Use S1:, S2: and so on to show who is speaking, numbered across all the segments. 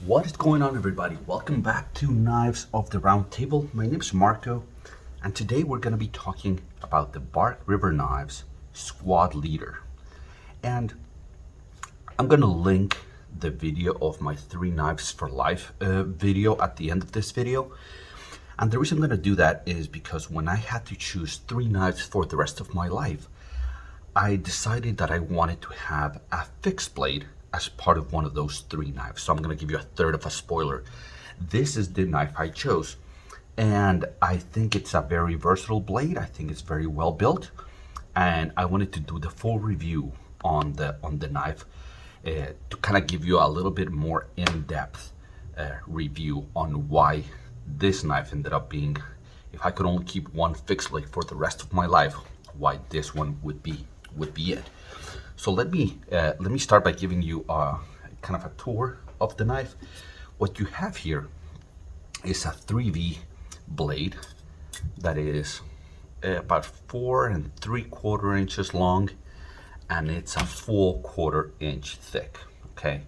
S1: What is going on, everybody? Welcome back to Knives of the Round Table. My name is Marco, and today we're going to be talking about the Bark River Knives Squad Leader. And I'm going to link the video of my 3 Knives for Life video at the end of this video. And the reason I'm going to do that is because when I had to choose 3 knives for the rest of my life, I decided that I wanted to have a fixed blade as part of one of those 3 knives. So I'm going to give you a third of a spoiler. This is the knife I chose, and I think it's a very versatile blade. I think it's very well built, and I wanted to do the full review on the knife to kind of give you a little bit more in-depth review on why this knife ended up being, if I could only keep one fixed blade for the rest of my life, why this one would be it. So let me start by giving you kind of a tour of the knife. What you have here is a 3V blade that is about 4 3/4 inches long, and it's a full 1/4 inch thick. Okay,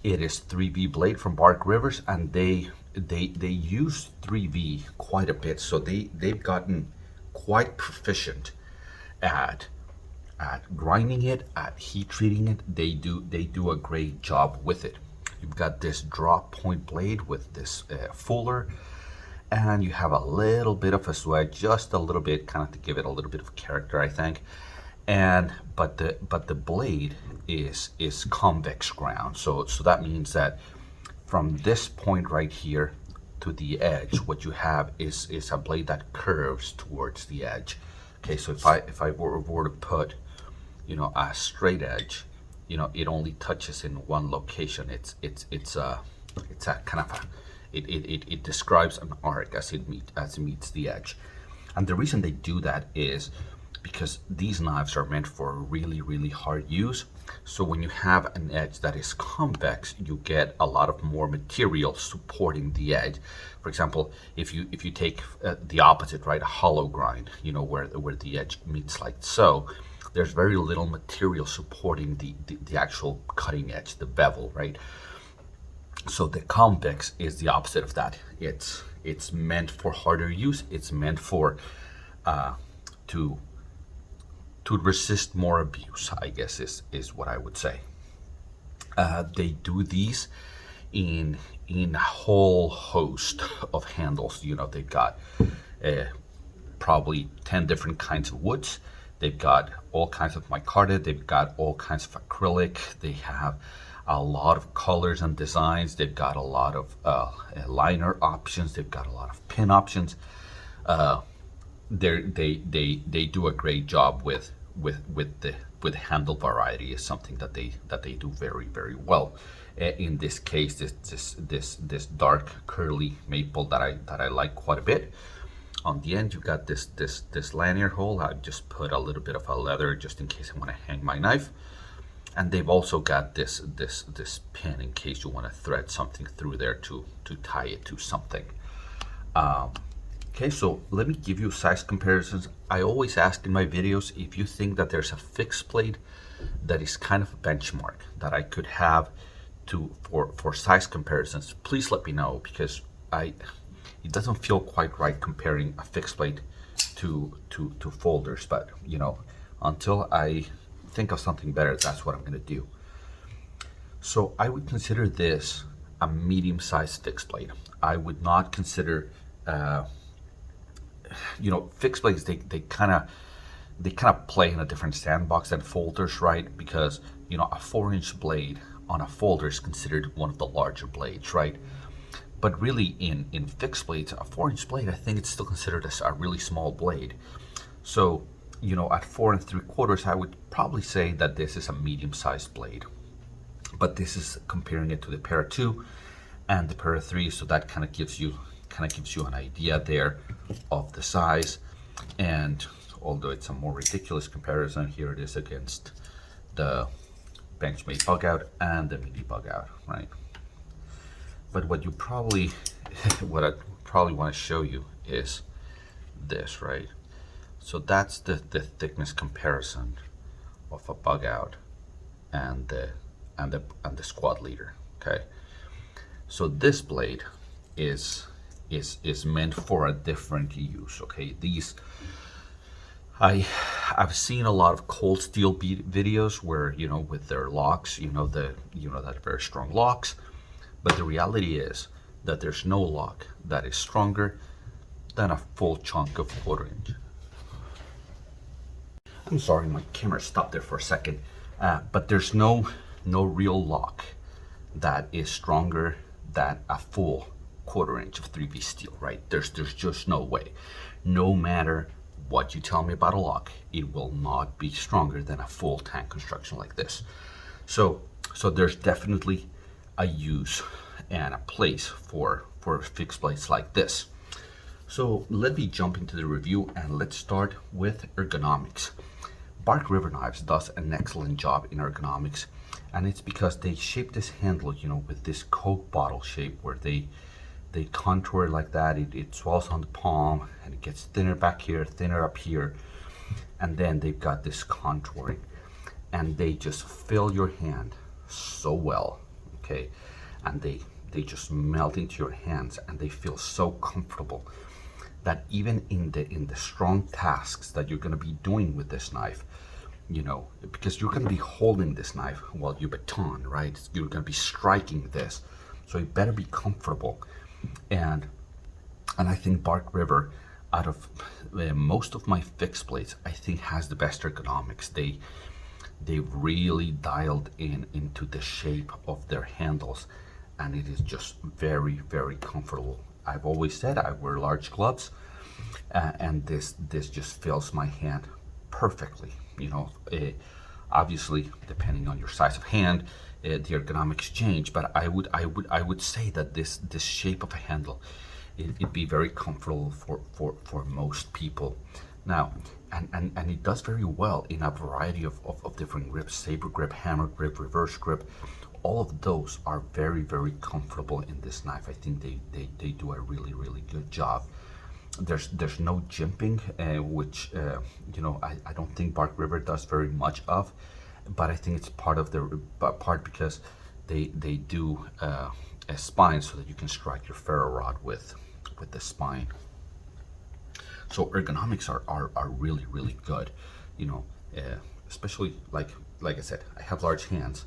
S1: it is 3V blade from Bark Rivers, and they use 3V quite a bit, so they've gotten quite proficient at grinding it, at heat treating it. They do a great job with it. You've got this drop point blade with this fuller, and you have a little bit of a swedge, just a little bit, kind of to give it a little bit of character, I think. And but the blade is convex ground, so that means that from this point right here to the edge, what you have is a blade that curves towards the edge. Okay, so if I were to put, a straight edge, it only touches in one location. It's a kind of it describes an arc as it meets the edge. And the reason they do that is because these knives are meant for really hard use. So when you have an edge that is convex, you get a lot of more material supporting the edge. For example, if you take the opposite, right, a hollow grind, where the edge meets like so, there's very little material supporting the actual cutting edge, the bevel, right? So the convex is the opposite of that. It's meant for harder use. It's meant for to resist more abuse, I guess is what I would say. They do these in a whole host of handles. They've got probably 10 different kinds of woods. They've got all kinds of micarta. They've got all kinds of acrylic. They have a lot of colors and designs. They've got a lot of liner options. They've got a lot of pin options. They do a great job with the handle variety. Is something that they do very well. In this case, this dark curly maple that I like quite a bit. On the end, you got this lanyard hole. I just put a little bit of a leather just in case I want to hang my knife. And they've also got this pin in case you want to thread something through there to tie it to something. Okay, so let me give you size comparisons. I always ask in my videos if you think that there's a fixed blade that is kind of a benchmark that I could have for size comparisons. Please let me know, because it doesn't feel quite right comparing a fixed blade to folders. But until I think of something better, that's what I'm going to do. So I would consider this a medium-sized fixed blade. I would not consider fixed blades, they kind of play in a different sandbox than folders, right? Because a 4-inch blade on a folder is considered one of the larger blades, right? But really in fixed blades, a 4-inch blade, I think it's still considered as a really small blade. So at 4 3/4, I would probably say that this is a medium-sized blade. But this is comparing it to the Para 2 and the Para 3, so that kind of gives you an idea there of the size. And although it's a more ridiculous comparison, here it is against the Benchmade bug out and the mini bug out, right? But what I probably want to show you is this, right? So that's the thickness comparison of a bug out and the squad leader. Okay, So this blade is meant for a different use. Okay, these I've seen a lot of cold steel videos where, you know, with their locks, that very strong locks, but the reality is that there's no lock that is stronger than a full chunk of 1/4 inch. I'm sorry, my camera stopped there for a second, but there's no real lock that is stronger than a full 1/4 inch of 3V steel, right? There's just no way. No matter what you tell me about a lock, it will not be stronger than a full tank construction like this. So there's definitely a use and a place for fixed blades like this. So let me jump into the review and let's start with ergonomics. Bark River Knives does an excellent job in ergonomics, and it's because they shape this handle, you know, with this Coke bottle shape where they contour it like that. It swells on the palm and it gets thinner back here, thinner up here, and then they've got this contouring, and they just fill your hand so well, okay, and they just melt into your hands, and they feel so comfortable that even in the strong tasks that you're going to be doing with this knife, you know, because you're going to be holding this knife while you baton, right? You're going to be striking this, so it better be comfortable. And I think Bark River, out of most of my fixed blades, I think has the best ergonomics. They've really dialed into the shape of their handles, and it is just very, very comfortable. I've always said I wear large gloves, and this just fills my hand perfectly. You know, obviously depending on your size of hand, the ergonomics change. But I would say that this shape of a handle, it'd be very comfortable for most people. Now, and it does very well in a variety of different grips: saber grip, hammer grip, reverse grip. All of those are very, very comfortable in this knife. I think they do a really, really good job. There's no jimping, which you know, I don't think Bark River does very much of, but I think it's part of the part because they do a spine so that you can strike your ferro rod with the spine. So ergonomics are really, really good, you know, especially like I said, I have large hands,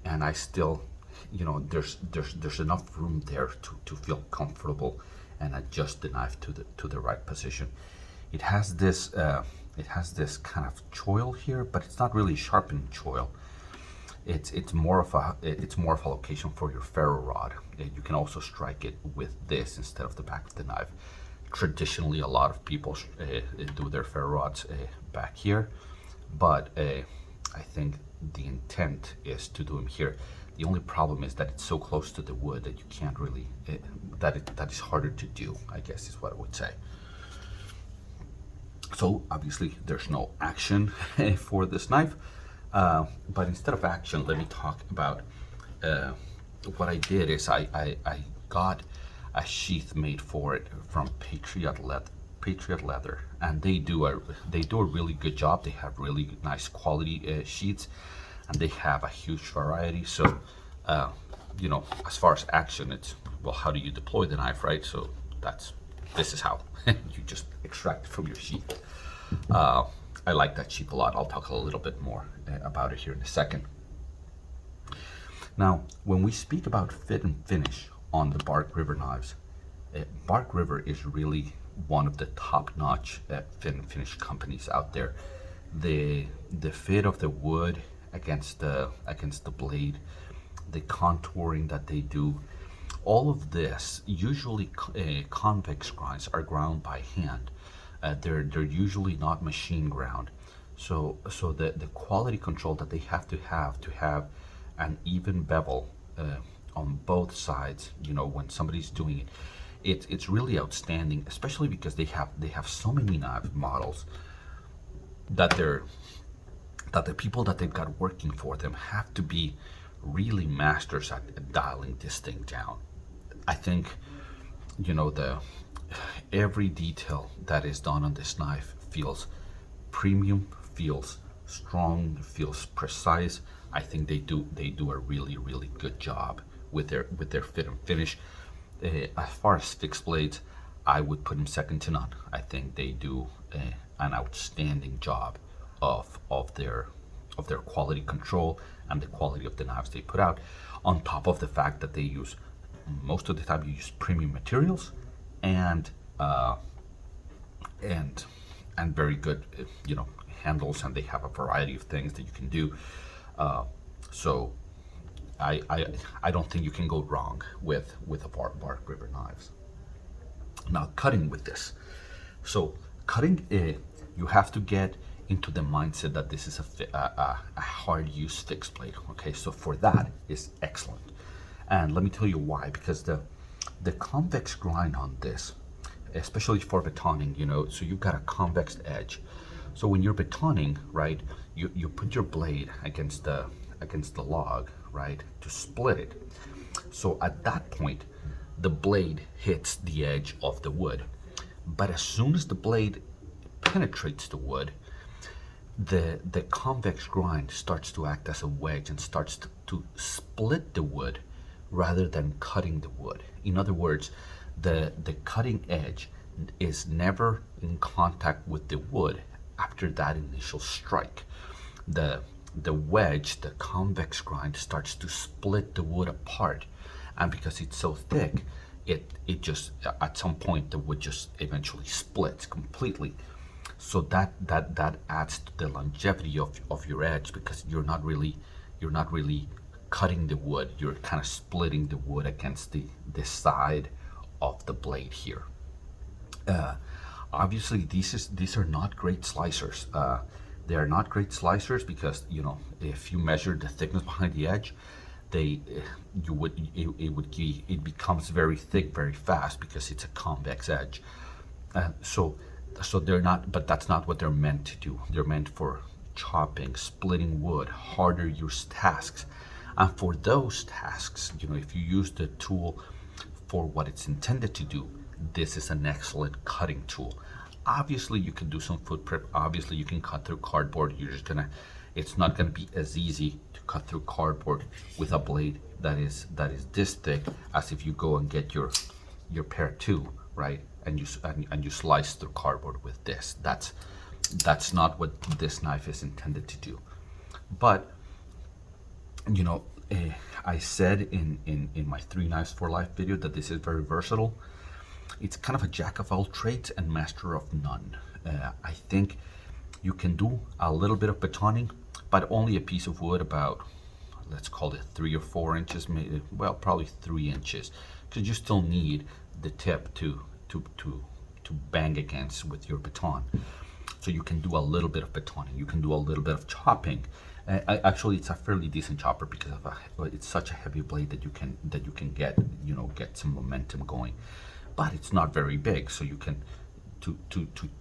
S1: and I still, you know, there's enough room there to feel comfortable and adjust the knife to the right position. It has this kind of choil here, but it's not really sharpened choil. It's more of a location for your ferro rod. You can also strike it with this instead of the back of the knife. Traditionally, a lot of people do their ferro rods back here, but I think the intent is to do them here. The only problem is that it's so close to the wood that you can't really, that is harder to do, I guess is what I would say. So obviously there's no action for this knife, but instead of action, let me talk about what I did is I got a sheath made for it from Patriot Leather, and they do a really good job. They have really nice quality sheaths, and they have a huge variety. So you know, as far as action, it's, well, how do you deploy the knife, right? So this is how you just extract it from your sheath. I like that sheath a lot. I'll talk a little bit more about it here in a second. Now, when we speak about fit and finish on the Bark River knives, Bark River is really one of the top-notch fit and finish companies out there. The fit of the wood against the blade, the contouring that they do, all of this, usually convex grinds are ground by hand. They're usually not machine ground. So the quality control that they have to have an even bevel on both sides, you know, when somebody's doing it, it's really outstanding, especially because they have so many knife models that the people that they've got working for them have to be really masters at dialing this thing down. I think, you know, every detail that is done on this knife feels premium, feels strong, feels precise. I think they do a really, really good job with their fit and finish. As far as fixed blades, I would put them second to none. I think they do an outstanding job of their quality control and the quality of the knives they put out. On top of the fact that they use, most of the time, you use premium materials and and and very good handles, and they have a variety of things that you can do. So I don't think you can go wrong with a bark river knives. Now, cutting with this. So cutting, you have to get into the mindset that this is a hard use fixed blade. Okay, so for that is excellent, and let me tell you why. Because the convex grind on this, especially for batoning, so you've got a convex edge. So when you're batoning, right, you put your blade against the log, right, to split it. So at that point, the blade hits the edge of the wood. But as soon as the blade penetrates the wood, the convex grind starts to act as a wedge and starts to split the wood rather than cutting the wood. In other words, the cutting edge is never in contact with the wood after that initial strike. The wedge, the convex grind, starts to split the wood apart, and because it's so thick, it just, at some point, the wood just eventually splits completely. So that adds to the longevity of your edge, because you're not really cutting the wood, you're kind of splitting the wood against the side of the blade here. Obviously, these are not great slicers. They are not great slicers because, if you measure the thickness behind the edge, it becomes very thick very fast because it's a convex edge. So they're not, but that's not what they're meant to do. They're meant for chopping, splitting wood, harder use tasks. And for those tasks, if you use the tool for what it's intended to do, this is an excellent cutting tool. Obviously, you can do some foot prep. Obviously, you can cut through cardboard. It's not gonna be as easy to cut through cardboard with a blade that is this thick as if you go and get your pair two, right? And you slice through cardboard with this. That's not what this knife is intended to do. But I said in my 3 Knives for Life video that this is very versatile. It's kind of a jack of all trades and master of none. I think you can do a little bit of batoning, but only a piece of wood about, let's call it 3 or 4 inches, maybe, well, probably 3 inches, because you still need the tip to bang against with your baton. So you can do a little bit of batoning. You can do a little bit of chopping. Actually, it's a fairly decent chopper because it's such a heavy blade that you can get some momentum going. But it's not very big, so you can to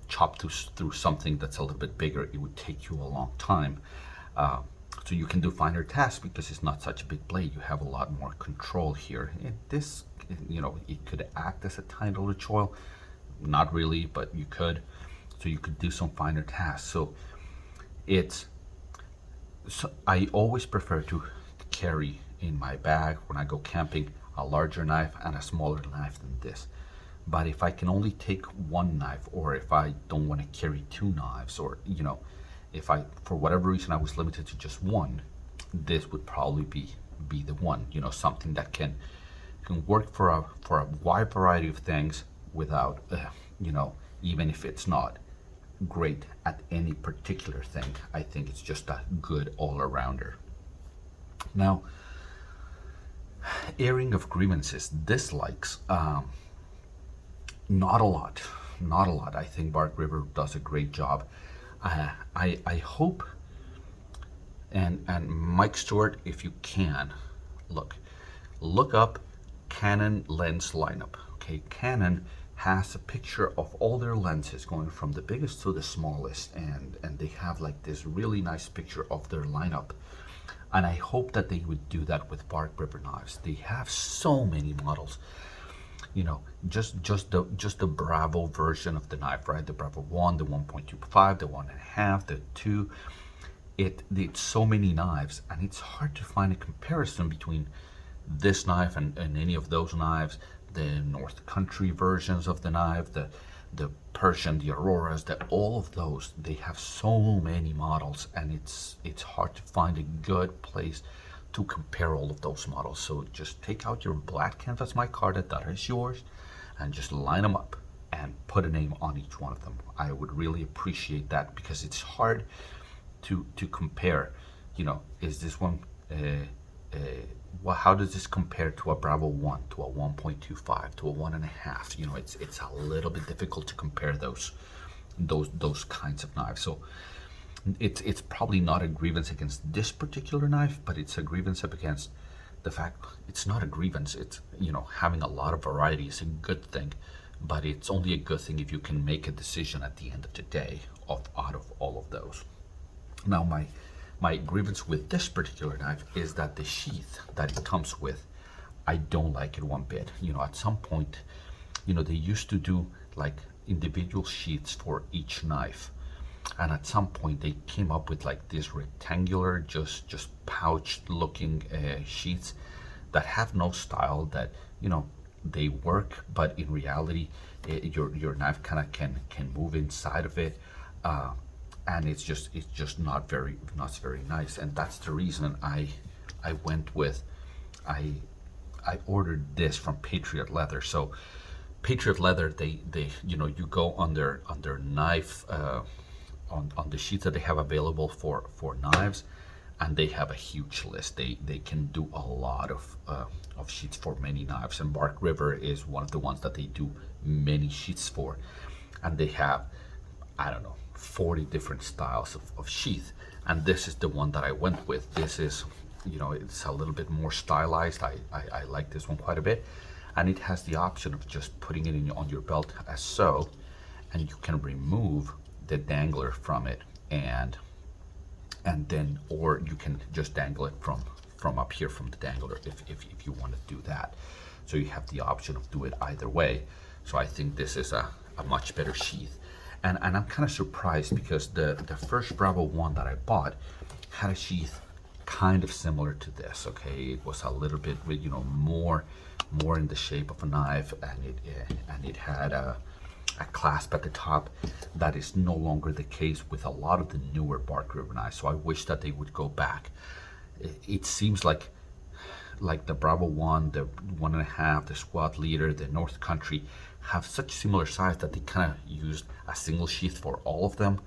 S1: chop through something that's a little bit bigger, it would take you a long time. So you can do finer tasks because it's not such a big blade. You have a lot more control here. This, it could act as a tiny little choil. Not really, but you could. So you could do some finer tasks. So I always prefer to carry in my bag when I go camping a larger knife and a smaller knife than this. But if I can only take one knife, or if I don't want to carry 2 knives, or if I, for whatever reason, I was limited to just one, this would probably be the one. Something that can work for a wide variety of things without, even if it's not great at any particular thing. I think it's just a good all-arounder. Now, airing of grievances, dislikes. Not a lot. I think Bark River does a great job. I hope, and Mike Stewart, if you can, look up Canon lens lineup. Okay, Canon has a picture of all their lenses going from the biggest to the smallest, and they have like this really nice picture of their lineup. And I hope that they would do that with Bark River knives. They have so many models. Just the Bravo version of the knife, right? The Bravo 1, the 1.25, the 1.5, the 2. It's so many knives, and it's hard to find a comparison between this knife and any of those knives, the North Country versions of the knife, the Persian, the Auroras, all of those, they have so many models, and it's hard to find a good place to compare all of those models. So just take out your black canvas micarta that is yours and just line them up and put a name on each one of them. I would really appreciate that, because it's hard to compare, you know, is this one well, how does this compare to a Bravo 1, to a 1.25, to a 1.5? You know, it's a little bit difficult to compare those kinds of knives. So it's probably not a grievance against this particular knife, but it's a grievance against the fact it's not a grievance. It's, you know, having a lot of variety is a good thing, but it's only a good thing if you can make a decision at the end of the day out of all of those. Now, my grievance with this particular knife is that the sheath that it comes with, I don't like it one bit. You know, at some point, you know, they used to do like individual sheaths for each knife, and at some point they came up with like this rectangular, just pouch looking sheaths that have no style, that, you know, they work, but in reality your knife kind of can move inside of it, and it's just not very nice. And that's the reason I went with, I ordered this from Patriot Leather. So Patriot Leather, they you know, you go on their knife, on the sheets that they have available for knives, and they have a huge list. They can do a lot of sheets for many knives, and Bark River is one of the ones that they do many sheets for, and they have, I don't know, 40 different styles of sheath, and this is the one that I went with. This is, you know, it's a little bit more stylized. I like this one quite a bit, and it has the option of just putting it on your belt as so, and you can remove the dangler from it, and then, or you can just dangle it from up here from the dangler if you want to do that. So you have the option of do it either way. So I think this is a much better sheath. And I'm kind of surprised, because the first Bravo 1 that I bought had a sheath kind of similar to this. Okay, it was a little bit, you know, more in the shape of a knife, and it had a clasp at the top. That is no longer the case with a lot of the newer Bark River knives. So I wish that they would go back. It seems like the Bravo 1, the 1.5, the Squad Leader, the North Country have such similar size that they kind of used a single sheath for all of them,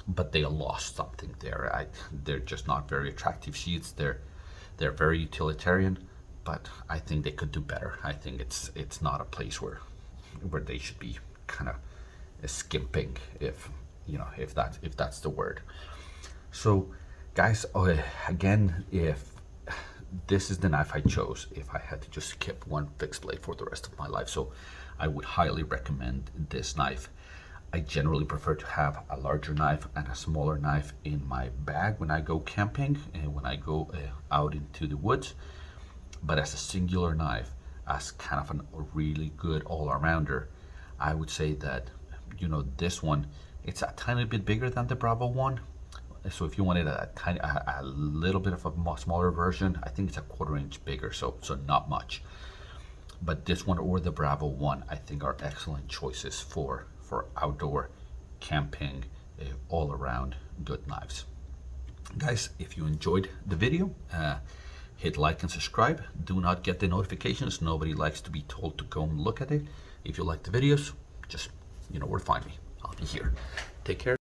S1: but they lost something there. They're just not very attractive sheaths. They're very utilitarian, but I think they could do better. I think it's not a place where they should be kind of skimping, if you know, if that's the word. So guys, again, if this is the knife I chose if I had to just skip one fixed blade for the rest of my life, so I would highly recommend this knife. I generally prefer to have a larger knife and a smaller knife in my bag when I go camping and when I go out into the woods, but as a singular knife, as kind of a really good all-arounder, I would say that, you know, this one, it's a tiny bit bigger than the Bravo 1. So if you wanted a little bit of a smaller version, I think it's a 1/4 inch bigger, so not much. But this one or the Bravo 1, I think, are excellent choices for outdoor camping, all around good knives. Guys, if you enjoyed the video, hit like and subscribe. Do not get the notifications. Nobody likes to be told to go and look at it. If you like the videos, just, you know where to find me. I'll be here. Take care.